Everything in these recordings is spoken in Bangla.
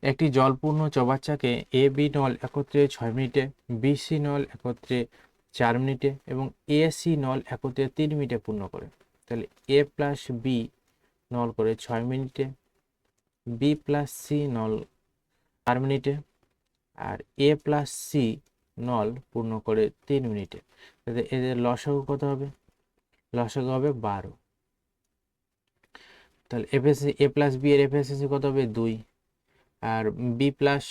একটি জলপূর্ণ চৌবাচ্চাকে এ বি নল একত্রে 6 মিনিটে, বি সি নল একত্রে 4 মিনিটে এবং এ সি নল একত্রে 3 মিনিটে পূর্ণ করে। তাহলে এ প্লাস বি নল করে 6 মিনিটে, বি প্লাস সি নল 4 মিনিটে, আর এ প্লাস সি নল পূর্ণ করে 3 মিনিটে। তাহলে এদের লসাগু কত হবে? লসাগু হবে 12। তাহলে এ প্লাস বি এর এফিসিয়েন্সি কত হবে? 2। আর বি প্লাস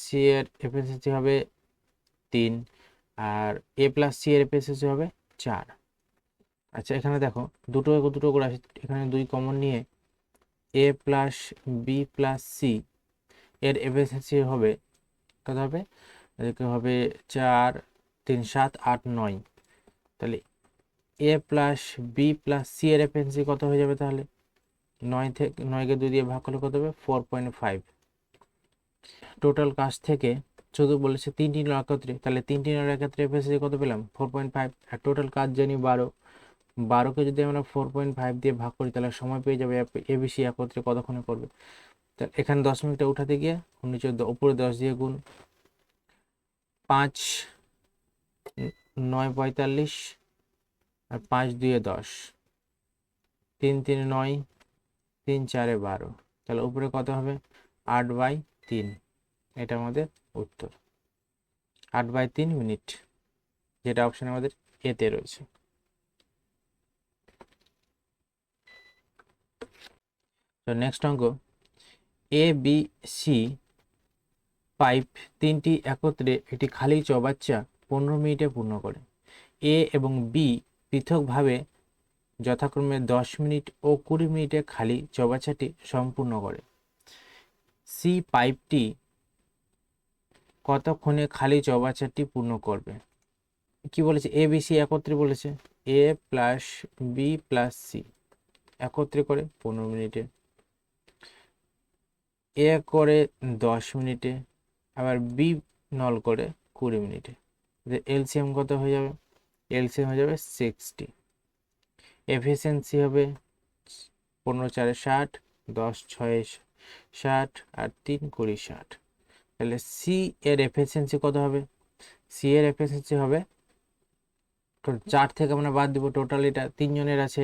সি এর এফিসিয়েন্সি হবে 3, আর এ প্লাস সি এর এফিসিয়েন্সি হবে 4। আচ্ছা, এখানে দেখো দুটো দুটো করে আসে, এখানে 2 কমন নিয়ে এ প্লাস বি প্লাস সি এর এফিসিয়েন্সি হবে কত হবে? এদিকে হবে 4, 3, 7, 8, 9। তাহলে এ প্লাস বি প্লাস সি এর এফিসিয়েন্সি কত হয়ে যাবে? তাহলে 9কে 2 দিয়ে ভাগ করলে কত হবে? 4.5। টোটাল কাজ থেকে শুধু বলেছে 3টি নল একত্রে, তাহলে 3টি নল একত্রে এফিসিয়েন্সি কত পেলাম? 4.5। আর টোটাল কাজ জানি 12। 12কে যদি আমরা 4.5 দিয়ে ভাগ করি তাহলে সময় পেয়ে যাবে এবিসি একত্রে কতক্ষণে করবে। তাহলে এখানে 10 মিনিটে উঠাতে গিয়ে নিচে উপরে 10 দিয়ে গুণ, 5 9 45, আর 5 2 10, 3 3 9, 3 4 12। তাহলে উপরে কত হবে? 8/3। এটা আমাদের উত্তর, 8/3 মিনিট, যেটা অপশন আমাদের এতে রয়েছে। তো নেক্সট অঙ্ক, এ বি সি পাইপ 3টি একত্রে একটি খালি চৌবাচ্চা 15 মিনিটে পূর্ণ করে। এ এবং বি পৃথকভাবে যথাক্রমে 10 মিনিট ও 20 মিনিটে খালি চৌবাচ্চাটি সম্পূর্ণ করে। সি পাইপটি কতক্ষণে খালি চৌবাচ্চাটি পূর্ণ করবে? কি বলেছে? এ বি সি একত্রে বলেছে, এ প্লাস বি প্লাস সি একত্রে করে 15 মিনিটে, এ করে 10 মিনিটে, আবার বি নল করে 20 মিনিটে। এলসিএম কত হয়ে যাবে? এলসিএম হয়ে যাবে 60। এফিসিয়েন্সি হবে 15 4 60, 10 6 60, আর 3 20 60। তাহলে সি এর এফিসিয়েন্সি কত হবে? সি এর এফিসিয়েন্সি হবে, 4 থেকে আমরা বাদ দিব, টোটাল এটা 3 জনের আছে,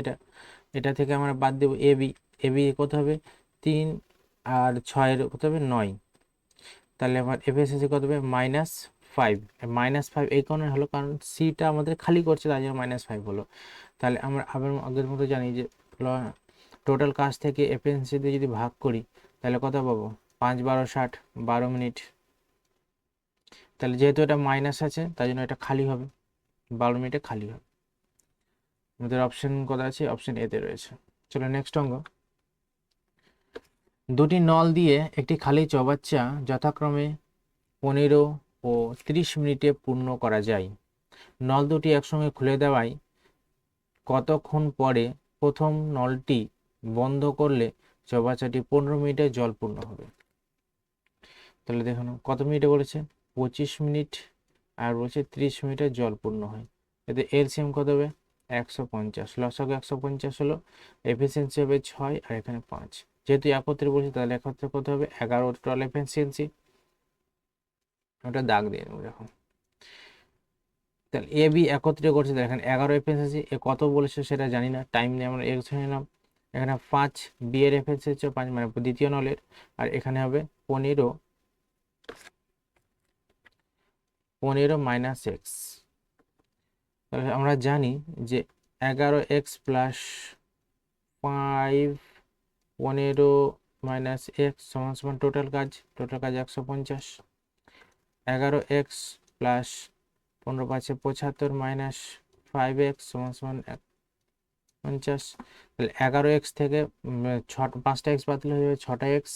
এটা থেকে আমরা বাদ দেব এবি। এবি কত হবে? 3 আর 6 এর কত হবে? 9। তাহলে আমার এফিসিয়েন্সি কত হবে? -5। -5 এই কারণে হলো কারণ সিটা আমাদের খালি করছে, তাই জন্য -5 হলো। তাহলে আমরা আবার আগের মতো জানি যে টোটাল কাজ থেকে এফিসিয়েন্সি দিয়ে যদি ভাগ করি তাহলে কত পাবো? 5 12 60, 12 মিনিট। তাহলে যেহেতু এটা মাইনাস আছে তাই জন্য এটা খালি হবে, 12 মিনিটে খালি হবে। আমাদের অপশন কত আছে? অপশন এতে রয়েছে। চলো নেক্সট অঙ্ক, দুটি নল দিয়ে একটি খালি চৌবাচ্চা যথাক্রমে 15 ও 30 মিনিটে পূর্ণ করা যায়। নল দুটি একসঙ্গে খুলে দেওয়ায় কতক্ষণ পরে প্রথম নলটি বন্ধ করলে চৌবাচ্চাটি 15 মিনিটে জলপূর্ণ হবে? তাহলে দেখুন কত মিনিটে বলেছে? 25 মিনিট, আর বলছে 30 মিনিটে জলপূর্ণ হয়। এতে এলসিএম কত হবে? 150। লসাগু 150 হলো, এফিসিয়েন্সি হবে 6, আর এখানে 5। যেহেতু একত্রে বলছি তাহলে একত্রে কত হবে? 11 টোটাল এফিসিয়েন্সি। ওটা দাগ দিয়ে নেবো দেখো। তাহলে এ বি একত্রে করছে, দেখেন 11 এফিসিয়েন্সি। এ কত বলেছে সেটা জানি না, টাইম নিয়ে আমরা এক্স ধরে নিলাম। এখানে 5, বি এর এফিসিয়েন্সি 5 মানে দ্বিতীয় নলের, আর এখানে হবে 15 মাইনাস এক্স। তাহলে আমরা জানি যে 11x প্লাস 5 15 মাইনাস এক্স সমান সমান টোটাল কাজ 150। 11x প্লাস 15 5 75 মাইনাস 5x সমান সমান 50। তাহলে 11x থেকে 5টা এক্স বাতিল হয়ে যাবে, 6টা এক্স,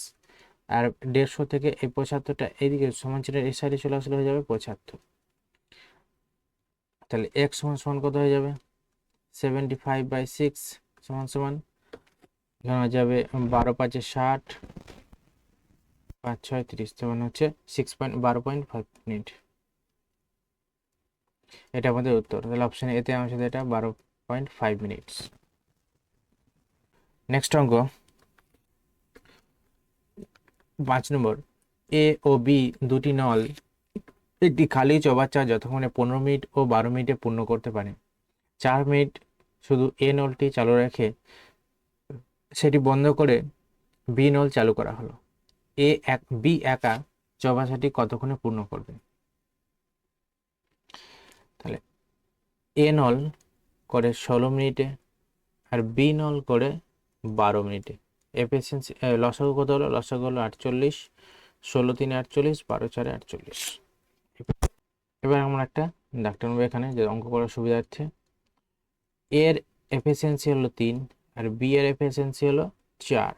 আর 150 থেকে এই 75টা এইদিকে সমান চিহ্নের এই সাইডে চলে আসলে হয়ে যাবে 75। তাহলে x সমান সমান কত হয়ে যাবে? 75/6 সমান সমান এখানে যাবে 12 5 60, 5 6 30, সমান হচ্ছে 12.5 মিনিট। এটা আমাদের উত্তর। তাহলে অপশন এতে আমার সাথে এটা 12.5 মিনিটস। নেক্সট অঙ্ক 5 নম্বর, এ ও বি দুটি নল একটি খালি চৌবাচ্চা যতক্ষণে 15 মিনিট ও 12 মিনিটে পূর্ণ করতে পারে। 4 মিনিট শুধু এ নলটি চালু রেখে সেটি বন্ধ করে বি নল চালু করা হলো। বি একা চৌবাচ্চাটি কতক্ষণে পূর্ণ করবে? তাহলে এ নল করে 16 মিনিটে আর বি নল করে 12 মিনিটে। এফিসিয়েন্সি লসাগু কত হলো? লসাগু হলো 48, 16 3 48, 12 4 48। এবার আমরা একটা ডাক্তার নেবো এখানে, যে অঙ্ক করার সুবিধার্থে। এর এফিসিয়েন্সি হলো 3 আর বি এর এফিসিয়েন্সি হলো 4।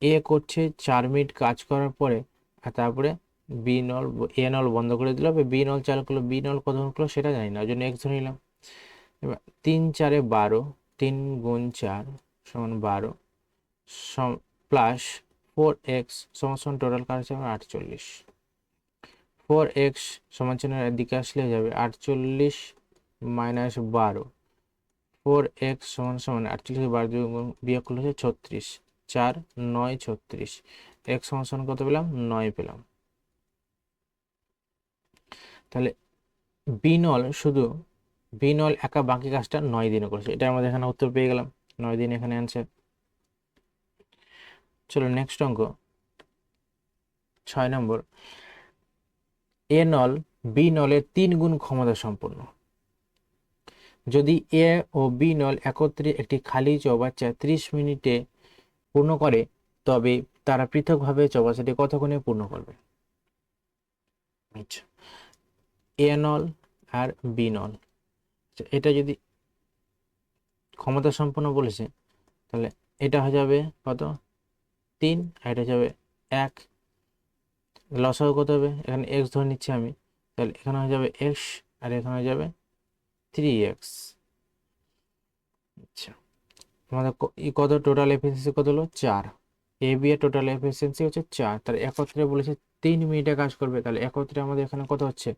এ করছে 4 মিনিট কাজ করার পরে, আর তারপরে এ নল বন্ধ করে দিল, বি নল চালু করলো। বি নল কতক্ষণ করলো সেটা জানি না, ওই জন্য এক্স ধরে নিলাম। এবার 3 4 12, 3 গুণ 4 সমান 12 প্লাস 4x সমান টোটাল কাজ হচ্ছে 48। 4x সমান চিহ্নের দিকে আসলে যাবে 48 মাইনাস 12। 4x সমান 48 12 বিয়োগ করলে হচ্ছে 36। 4 9 36। x সমান কত পেলাম? 9 পেলাম। তাহলে বি নল একা বাকি কাজটা 9 দিনে করেছে। এটা আমাদের এখানে উত্তর পেয়ে গেলাম, 9 দিন এখানে অ্যান্সার। চলো নেক্সট অঙ্ক 6 নম্বর। এ নল বি নলের 3 গুণ ক্ষমতা সম্পন্ন। যদি এ ও বি নল একত্রে একটি খালি চৌবাচ্চা 30 মিনিটে পূর্ণ করে, তবে তারা পৃথকভাবে চৌবাচ্চাটি কতক্ষণে পূর্ণ করবে? আচ্ছা, এ নল আর বি নল, এটা যদি ক্ষমতা সম্পন্ন বলেছে, তাহলে এটা হয়ে যাবে কত? 3 আর এটা যাবে 1। লসাগু কত হবে? এখানে এক্স ধরে নিচ্ছি আমি, তাহলে এখানে হয়ে যাবে এক্স আর এখানে হয়ে যাবে 3x। আচ্ছা, আমাদের কত টোটাল এফিসিয়েন্সি কত হলো? 4। এ বি এর টোটাল এফিসিয়েন্সি হচ্ছে 4, তাহলে একত্রে বলেছে 3 মিনিটে কাজ করবে, তাহলে একত্রে আমাদের এখানে কত হচ্ছে?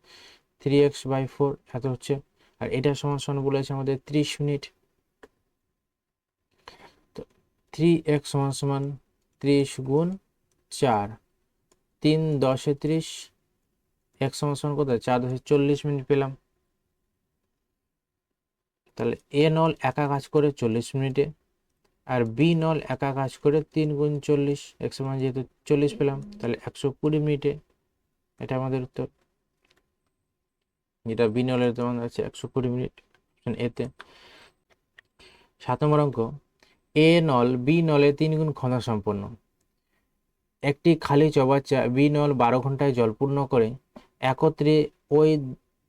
3x/4 এত হচ্ছে। আর এটা সমান বলেছে আমাদের 30 মিনিট, তো 3x সমান 30 গুণ 4, 3 10 30, x সমান কত? 4 10 40 মিনিট পেলাম। তাহলে এ নল একা কাজ করে 40 মিনিটে আর বি নল একা কাজ করে 3 গুণ 40, x সমান যেহেতু 40 পেলাম, তাহলে 120 মিনিটে। এটা আমাদের উত্তর, যেটা বি নলের তেমন আছে 120 মিনিট এতে। 7 নম্বর অঙ্ক। এ নল বি নলে 3 গুণ ক্ষমতা সম্পন্ন। একটি খালি চৌবাচ্চা বি নল 12 ঘন্টায় জল পূর্ণ করে। একত্রে ওই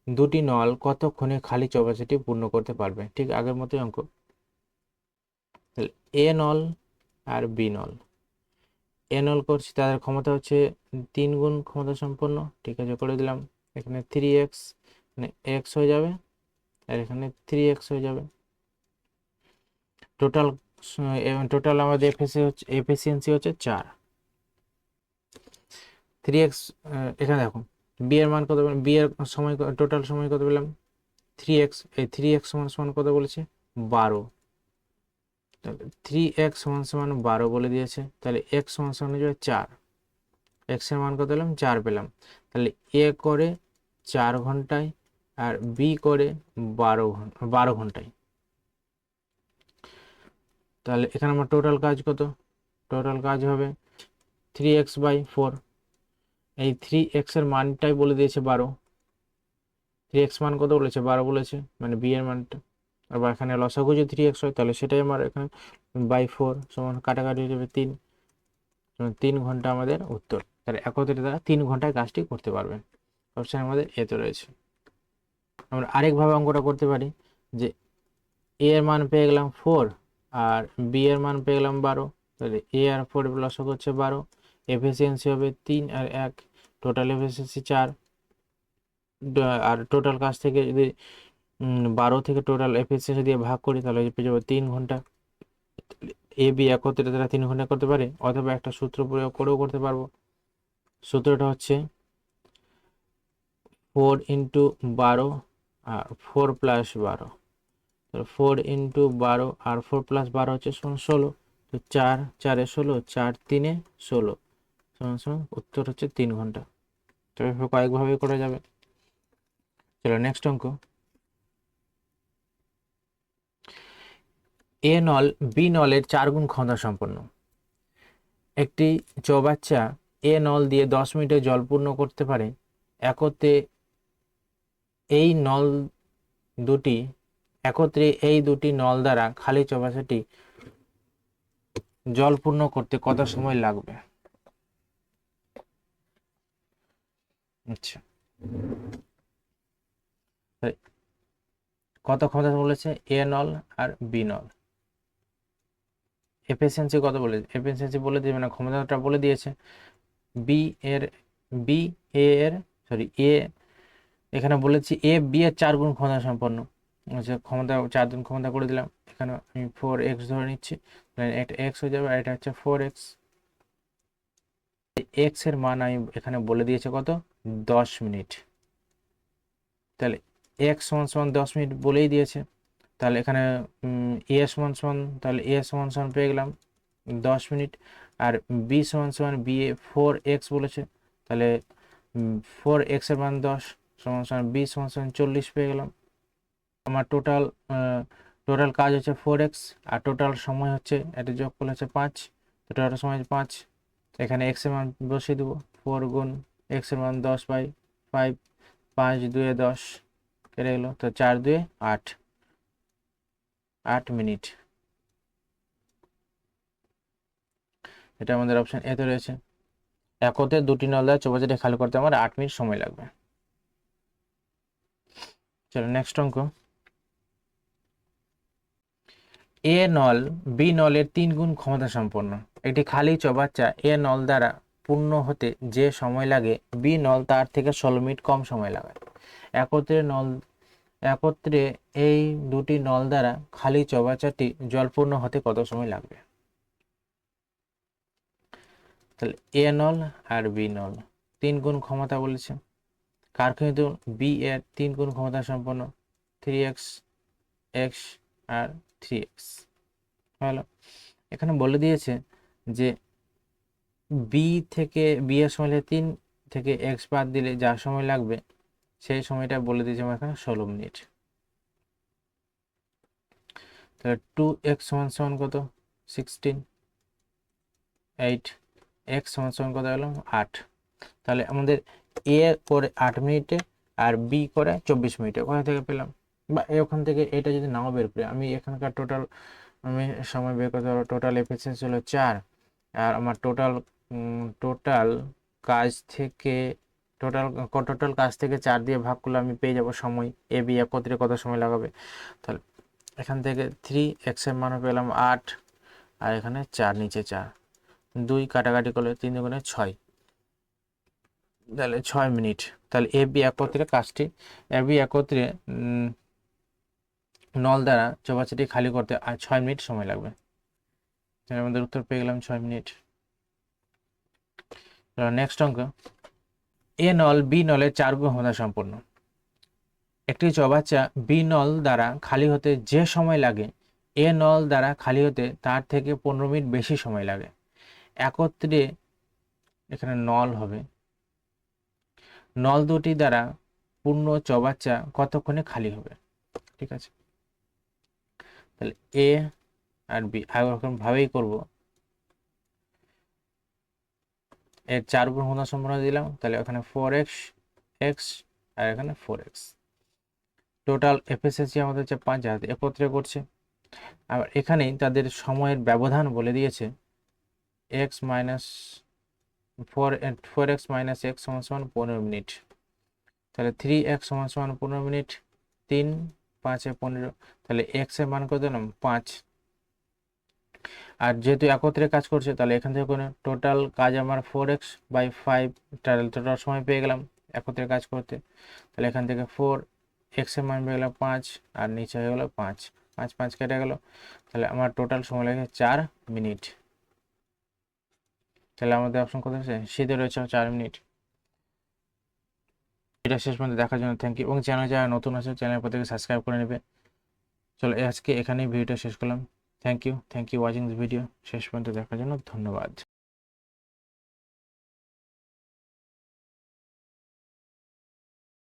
দুটি নল কতক্ষণে খালি চৌবাচ্চাটি পূর্ণ করতে পারবে? ঠিক আগের মতোই অঙ্ক। তাহলে এ নল আর বি নল, এ নল করছি, তাদের ক্ষমতা হচ্ছে 3 গুণ ক্ষমতা সম্পন্ন। ঠিক আছে, করে দিলাম। এখানে 3x মানে x হয়ে যাবে আর এখানে 3x হয়ে যাবে। টোটাল আমাদের এফিসিয়েন্সি হচ্ছে 4। 3x এখানে দেখো বি এর মান কত? বি এর সময় টোটাল সময় কত পেলাম? 3x। এই 3x সমান কত বলেছে? 12। তাহলে 3x সমান 12 বলে দিয়েছে, তাহলে x সমান হয়ে যাবে 4। x এর মান কত পেলাম? 4 পেলাম। তাহলে এ করে 4 ঘন্টায় আর বি করে 12 ঘন্টায়। তাহলে এখানে আমার টোটাল কাজ কত? টোটাল কাজ হবে 3x/4। এই 3x এর মানটাই বলে দিয়েছে 12। 3x মান কত বলেছে? 12 বলেছে, মানে বি এর মানটা। আবার এখানে লসাগু যদি 3x হয়, তাহলে সেটাই আমার এখানে বাই 4 সমান কাটাকাটি হয়ে যাবে 3। 3 ঘন্টা আমাদের উত্তর। তাহলে একত্রে তারা 3 ঘন্টায় কাজটি করতে পারবেন। অপশন আমাদের এতে রয়েছে। আমরা আরেকভাবে অঙ্কটা করতে পারি, যে এ এর মান পেয়ে গেলাম 4 আর বি এর মান পেয়ে গেলাম 12। তাহলে এ আর 4 লসাগু হচ্ছে 12। এফিসিয়েন্সি হবে 3 আর 1, টোটাল এফিসিয়েন্সি 4। আর টোটাল কাজ থেকে যদি 12 থেকে টোটাল এফিসিয়েন্সি দিয়ে ভাগ করি, তাহলে পেয়ে যাবো 3 ঘন্টা। এ বি একত্রে তারা 3 ঘন্টা করতে পারে, অথবা একটা সূত্র প্রয়োগ করেও করতে পারবো। সূত্রটা হচ্ছে 4 × 12 আর 4 + 12। 4 × 12 আর 4 + 12 হচ্ছে 16। তো 4 4 16, 4 3 16, সমান সমান উত্তর হচ্ছে 3 ঘন্টা। তবে কয়েকভাবে করা যাবে। চলো নেক্সট অঙ্ক। এ নল বি নলের 4 গুণ ক্ষমতা সম্পন্ন। একটি চৌবাচ্চা এ নল দিয়ে 10 মিনিটে জল পূর্ণ করতে পারে। একত্রে এই দুটি নল দ্বারা খালি চৌবাচ্চাটি জল পূর্ণ করতে কত সময় লাগবে? আচ্ছা, কত ক্ষমতা বলেছে? এ নল আর বি নল। এফিসিয়েন্সি কত বলেছে? এফিসিয়েন্সি বলে দিবে না, ক্ষমতাটা বলে দিয়েছে। বি এর বি এ এর সরি এ, এখানে বলেছি এ বি এর 4 গুণ ক্ষমতা সম্পন্ন। আচ্ছা, ক্ষমতা 4 গুণ ক্ষমতা করে দিলাম। এখানে আমি 4x ধরে নিচ্ছি, এটা x হয়ে যাবে, আর এটা হচ্ছে 4x। x এর মান আমি এখানে বলে দিয়েছে কত? 10 মিনিট। তাহলে x সমান সমান 10 মিনিট বলেই দিয়েছে। তাহলে এখানে এ সমান সমান, তাহলে এ সমান সমান পেয়ে গেলাম 10 মিনিট। আর বি সমান সমান বি এ 4x বলেছে, তাহলে 4x এর মান 10 সমান সমান বি সমান সমান 40 পেয়ে গেলাম। আমার টোটাল কাজ হচ্ছে 4x, আর টোটাল সময় হচ্ছে, এটা যোগ করলে হচ্ছে 5, তো টোটাল সময় 5। এখানে x এর মান বসিয়ে দেবো, 4 গুণ x এর মান 10/5, 5 2 10 কেটে গেলো, তো 4 2 8, 8 মিনিট। এটা আমাদের অপশন এতে রয়েছে। একত্রে দুটি নল দ্বারা চৌবাচ্চাটি খালি করতে আমার 8 মিনিট সময় লাগবে। চলো নেক্সট অঙ্ক। এ নল বি নলের 3 গুণ ক্ষমতা সম্পন্ন। একটি খালি চৌবাচ্চা এ নল দ্বারা পূর্ণ হতে যে সময় লাগে, বি নল তার থেকে 16 মিনিট কম সময় লাগায়। একত্রে এই দুটি নল দ্বারা খালি চৌবাচ্চাটি জলপূর্ণ হতে কত সময় লাগবে? তাহলে এ নল আর বি নল 3 গুণ ক্ষমতা বলেছে। কার কিন্তু বি এর 3 গুণ ক্ষমতা সম্পন্ন, 3x x আর 3x। হলো, এখানে বলে দিয়েছে যে বি এর সময় 3 থেকে x বাদ দিলে যা সময় লাগবে সেই সময়টা বলে দিয়েছে আমার এখানে 16 মিনিট। তাহলে 2x সমান সমান কত? 16, 8, x সমান সমান কত হলো? 8। তাহলে আমাদের এ করে 8 মিনিটে আর বি করে 24 মিনিটে। কোথা থেকে পেলাম? বা ওখান থেকে এটা যদি নাও বের করি, আমি এখানকার টোটাল আমি সময় বের করতে পারবো। টোটাল এফিসিয়েন্সি হলো 4, আর আমার টোটাল কাজ থেকে টোটাল কাজ থেকে 4 দিয়ে ভাগ করলে আমি পেয়ে যাব সময় এ বি একত্রে কত সময় লাগাবে। তাহলে এখান থেকে 3x এর মান পেলাম 8, আর এখানে 4, নিচে 4, 2 কাটাকাটি করলে 3 দুগুণে 6, তাহলে 6 মিনিট। তাহলে এ বি একত্রে নল দ্বারা চৌবাচ্চাটি খালি করতে আর 6 মিনিট সময় লাগবে। তাহলে আমাদের উত্তর পেয়ে গেলাম 6 মিনিট। নেক্সট অঙ্ক। এ নল বি নলের 4 গুণ ক্ষমতা সম্পন্ন। একটি চৌবাচ্চা বি নল দ্বারা খালি হতে যে সময় লাগে, এ নল দ্বারা খালি হতে তার থেকে 15 মিনিট বেশি সময় লাগে। একত্রে, এখানে নল হবে, নল দুটি দ্বারা পূর্ণ চৌবাচ্চা কতক্ষণে খালি হবে? ঠিক আছে, তাহলে এ আর বি এরকম ভাবেই করব। এর 4 গুণ ক্ষমতা সম্পন্ন দিলাম, তাহলে এখানে 4x x আর এখানে 4x। টোটাল এফিসিয়েন্সি আমাদের হচ্ছে 5, যাতে একত্রে করছে। আবার এখানেই তাদের সময়ের ব্যবধান বলে দিয়েছে, x minus 4x minus x সমান সমান 15 মিনিট। তাহলে 3x সমান সমান 15 মিনিট, 3 5 15, তাহলে x এর মান কত দিলাম? 5। আর যেহেতু একত্রে কাজ করছে, তাহলে এখান থেকে কোনো টোটাল কাজ আমার 4x/5, টোটাল সময় পেয়ে গেলাম একত্রে কাজ করতে। তাহলে এখান থেকে 4x এর মান পেয়ে গেলাম 5, আর নিচে হয়ে গেল 5, 5 5 কেটে গেল। তাহলে আমার টোটাল সময় লাগে 4 মিনিট। তাহলে আমাদের অপশন কত আছে? সিধে রয়েছে 4 মিনিট। এটা শেষ পর্যন্ত দেখার জন্য থ্যাংক ইউ, এবং চ্যানেল যারা নতুন আছে চ্যানেল প্রত্যেকে সাবস্ক্রাইব করে নেবে। চলো আজকে এখানেই ভিডিওটা শেষ করলাম। Thank you watching this video. শেষ পর্যন্ত দেখার জন্য ধন্যবাদ।